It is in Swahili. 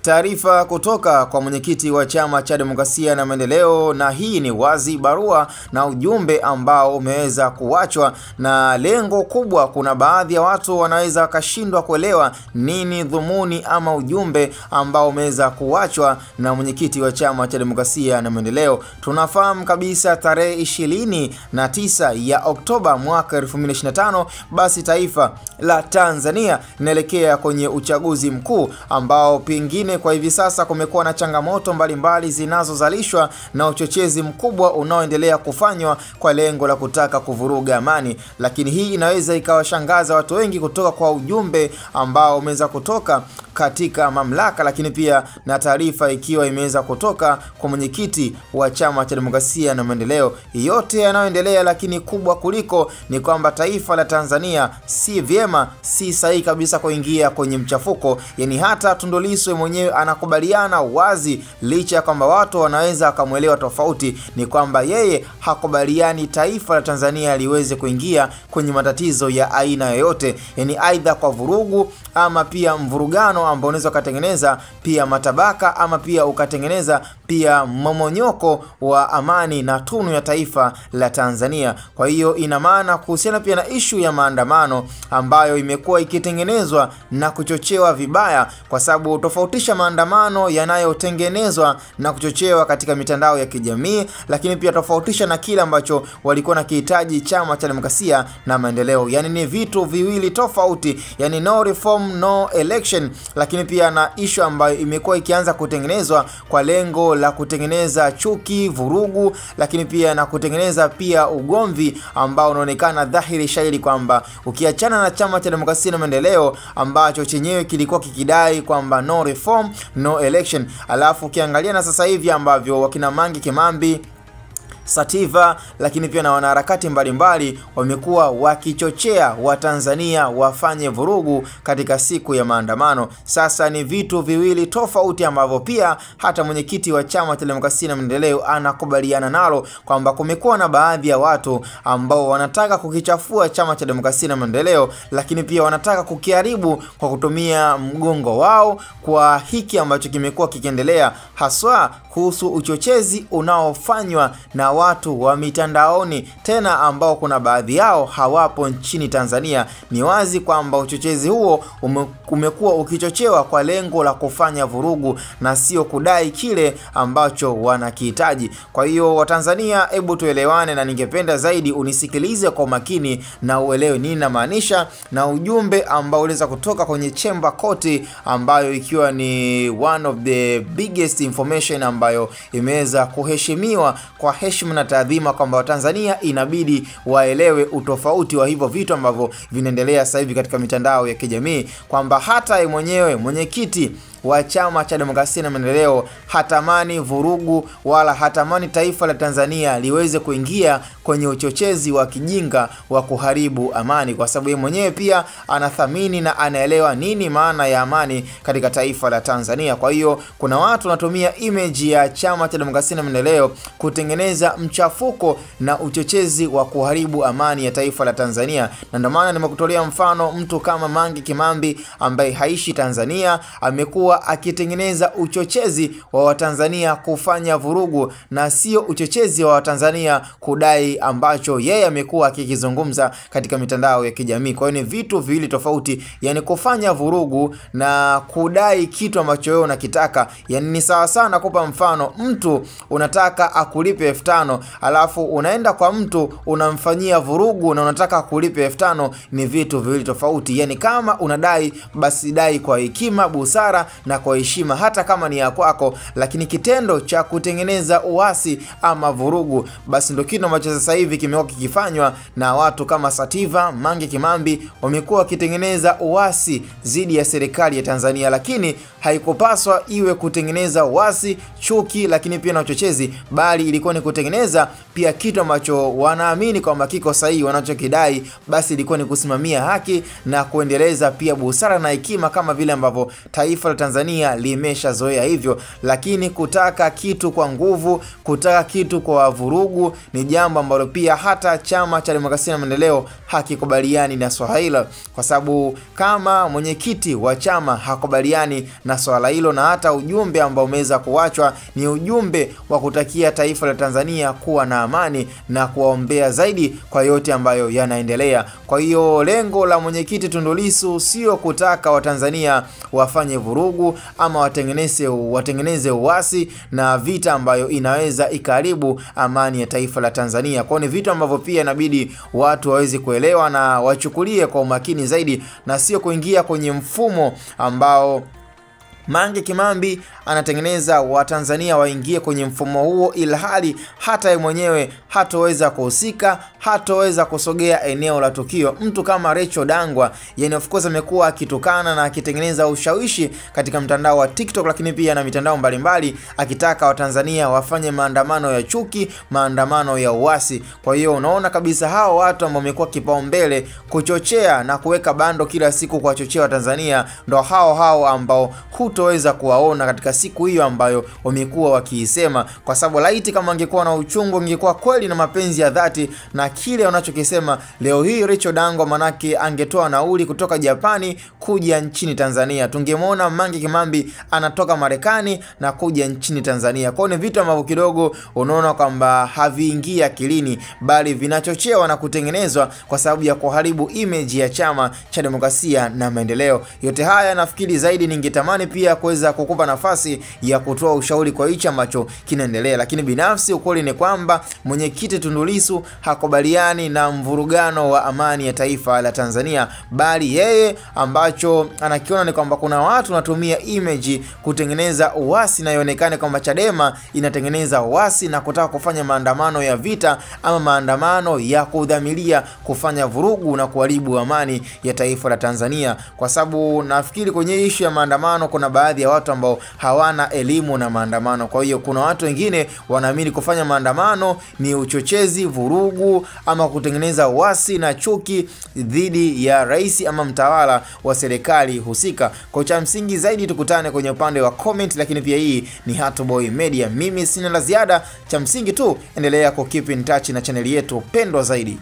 Taarifa kutoka kwa mwenyekiti wa Chama cha Demokrasia na Maendeleo, na hii ni wazi barua na ujumbe ambao umeweza kuachwa na lengo kubwa. Kuna baadhi ya watu wanaweza kashindwa kuelewa nini dhumuni ama ujumbe ambao umeweza kuachwa na mwenyekiti wa Chama cha Demokrasia na Maendeleo. Tunafahamu kabisa tarehe 29 ya Oktoba mwaka 2025 basi taifa la Tanzania linaelekea kwenye uchaguzi mkuu ambao pengine kwa hivi sasa kumekuwa na changamoto mbalimbali zinazozalishwa na uchochezi mkubwa unaoendelea kufanywa kwa lengo la kutaka kuvuruga amani. Lakini hii inaweza ikawashangaza watu wengi kutoka kwa ujumbe ambao umeweza kutoka katika mamlaka, lakini pia na taarifa ikiwa imeweza kutoka kwa mwenyekiti wa Chama cha Demokrasia na Maendeleo. Yote yanayoendelea, lakini kubwa kuliko ni kwamba taifa la Tanzania si vyema, si sahihi kabisa kuingia kwenye mchafuko. Yani hata Tundu Lissu mwenyewe anakubaliana wazi, licha kwamba watu wanaweza kumuelewa tofauti, ni kwamba yeye hakubaliani taifa la Tanzania liweze kuingia kwenye matatizo ya aina yoyote, yani aidha kwa vurugu ama pia mvurugano ambao unaweza kutengeneza pia matabaka ama pia ukatengeneza pia momonyoko wa amani na tunu ya taifa la Tanzania. Kwa hiyo ina maana kuhusiana pia na ishu ya maandamano ambayo imekuwa ikitengenezwa na kuchochewa vibaya, kwa sababu tofautisha maandamano yanayotengenezwa na kuchochewa katika mitandao ya kijamii, lakini pia tofautisha na kile ambacho walikuwa nakihitaji Chama cha Demokrasia na Maendeleo. Yani ni vitu viwili tofauti, yani no reform no election. Lakini pia na ishu ambayo imekuwa ikianza kutengenezwa kwa lengo la kutengeneza chuki, vurugu, lakini pia na kutengeneza pia ugomvi ambao unaonekana dhahiri shairi kwamba ukiachana na Chama cha Demokrasia na Maendeleo ambacho chenyewe kilikuwa kikidai kwamba no reform no election, alafu ukiangalia na sasa hivi ambavyo wakina Mange Kimambi, Sativa, lakini pia na wanaharakati mbalimbali wamekuwa wakichochea Watanzania wafanye vurugu katika siku ya maandamano. Sasa ni vitu viwili tofauti ambavyo pia hata mwenyekiti wa Chama cha Demokrasia na Maendeleo anakubaliana nalo, kwamba kumekuwa na baadhi ya watu ambao wanataka kukichafua Chama cha Demokrasia na Maendeleo, lakini pia wanataka kukiharibu kwa kutumia mgongo wao kwa hiki ambacho kimekuwa kikiendelea, haswa kuhusu uchochezi unaofanywa na watu wa mitandaoni, tena ambao kuna baadhi yao hawapo nchini Tanzania. Ni wazi kwamba uchochezi huo umekuwa ukichochewa kwa lengo la kufanya vurugu na sio kudai kile ambacho wanakihitaji. Kwa hiyo Watanzania, hebu tuelewane, na ningependa zaidi unisikilize kwa makini na uelewe nini namaanisha na ujumbe ambao uliweza kutoka kwenye Chamber Court, ambayo ikiwa ni one of the biggest information ambayo imeweza kuheshimiwa kwa heshima na taadhima, kwamba Watanzania inabidi waelewe utofauti wa hivyo vitu ambavyo vinaendelea sasa hivi katika mitandao ya kijamii, kwamba hata yeye mwenyewe mwenyekiti wa Chama cha Demokrasia na Maendeleo hatamani vurugu wala hatamani taifa la Tanzania liweze kuingia kwenye uchochezi wa kijinga wa kuharibu amani, kwa sababu yeye mwenyewe pia anathamini na anaelewa nini maana ya amani katika taifa la Tanzania. Kwa hiyo kuna watu wanatumia image ya Chama cha Demokrasia na Maendeleo kutengeneza mchafuko na uchochezi wa kuharibu amani ya taifa la Tanzania, na ndio maana nimekutolea mfano mtu kama Mange Kimambi ambaye haishi Tanzania, amekuwa akitengeneza uchochezi wa Watanzania kufanya vurugu na sio uchochezi wa Watanzania kudai ambacho yeye amekuwa akikizungumza katika mitandao ya kijamii. Kwa hiyo ni vitu viwili tofauti, yani kufanya vurugu na kudai kitu ambacho wewe unakitaka. Yani ni sawa sana, kupa mfano, mtu unataka akulipe 5,000 alafu unaenda kwa mtu unamfanyia vurugu na unataka akulipe 5,000, ni vitu viwili tofauti. Yani kama unadai, basi dai kwa hekima, busara na kwa heshima, hata kama ni ya kwako. Lakini kitendo cha kutengeneza uasi ama vurugu, basi ndio kitu ambacho sasa hivi kimekuwa kikifanywa na watu kama Sativa, Mange Kimambi. Wamekuwa wakitengeneza uasi dhidi ya serikali ya Tanzania, lakini haikupaswa iwe kutengeneza uasi, chuki, lakini pia na uchochezi, bali ilikuwa ni kutengeneza pia kitu ambacho wanaamini kwamba kiko sahihi wanachokidai. Basi ilikuwa ni kusimamia haki na kuendeleza pia busara na hekima, kama vile ambavyo taifa la Tanzania limeshazoea hivyo, lakini kutaka kitu kwa nguvu, kutaka kitu kwa vurugu ni jambo ambalo pia hata Chama cha Demokrasia na Maendeleo hakikubaliani na swala hilo, kwa sababu kama mwenyekiti wa chama hakubaliani na swala hilo, na hata ujumbe ambao umeweza kuachwa ni ujumbe wa kutakia taifa la Tanzania kuwa na amani na kuwaombea zaidi kwa yote ambayo yanaendelea. Kwa hiyo lengo la mwenyekiti Tundu Lissu sio kutaka Watanzania wafanye vurugu ama watengeneze uasi na vita ambayo inaweza ikaribu amani ya taifa la Tanzania. Kwa ni vitu ambavyo pia inabidi watu waweze kuelewa na wachukulie kwa umakini zaidi, na sio kuingia kwenye mfumo ambao Mange Kimambi anatengeneza Watanzania waingie kwenye mfumo huo, ilhali hata yeye mwenyewe hatoweza kuhusika, hatoweza kusogea eneo la tukio. Mtu kama Rachel Dangwa, yani of course amekuwa akitukana na akitengeneza ushawishi katika mtandao wa TikTok, lakini pia na mitandao mbalimbali, akitaka Watanzania wafanye maandamano ya chuki, maandamano ya uasi. Kwa hiyo unaona kabisa hao watu ambao wamekuwa kipaumbele kuchochea na kuweka bando kila siku kuwachochea Watanzania, ndo hao ambao hutoweza kuwaona katika siku hiyo ambayo wamekuwa wakiisema, kwa sababu laiti kama angekuwa na uchungu, angekuwa kweli na mapenzi ya dhati na kile wanachokisema, leo hii Rachel Dangwa manake angetoa nauli kutoka Japani kuja nchini Tanzania. Tungemwona Mange Kimambi anatoka Marekani na kuja nchini Tanzania. Kwa ni vitu ambavyo kidogo unaona kwamba haviingii akilini, bali vinachochewa na kutengenezwa kwa sababu ya kuharibu image ya Chama cha Demokrasia na Maendeleo. Yote haya nafikiri zaidi ningetamani pia kuweza kukupa nafasi ya kutoa ushauri kwa hicho ambacho kinaendelea, lakini binafsi ukweli ni kwamba mwenyekiti Tundu Lissu hakubaliani na mvurugano wa amani ya taifa la Tanzania, bali yeye ambacho anakiona ni kwamba kuna watu wanatumia image kutengeneza uasi na ionekane kwamba Chadema inatengeneza uasi na kutaka kufanya maandamano ya vita ama maandamano ya kudhamiria kufanya vurugu na kuharibu amani ya taifa la Tanzania. Kwa sababu nafikiri kwenye issue ya maandamano kuna baadhi ya watu ambao hawana elimu na maandamano. Kwa hiyo kuna watu wengine wanaamini kufanya maandamano ni uchochezi, vurugu ama kutengeneza uasi na chuki dhidi ya rais ama mtawala wa serikali husika. Kwa cha msingi zaidi tukutane kwenye upande wa comment, lakini pia hii ni Hatoboy Media. Mimi sina la ziada, cha msingi tu endelea ku keep in touch na channel yetu pendwa zaidi.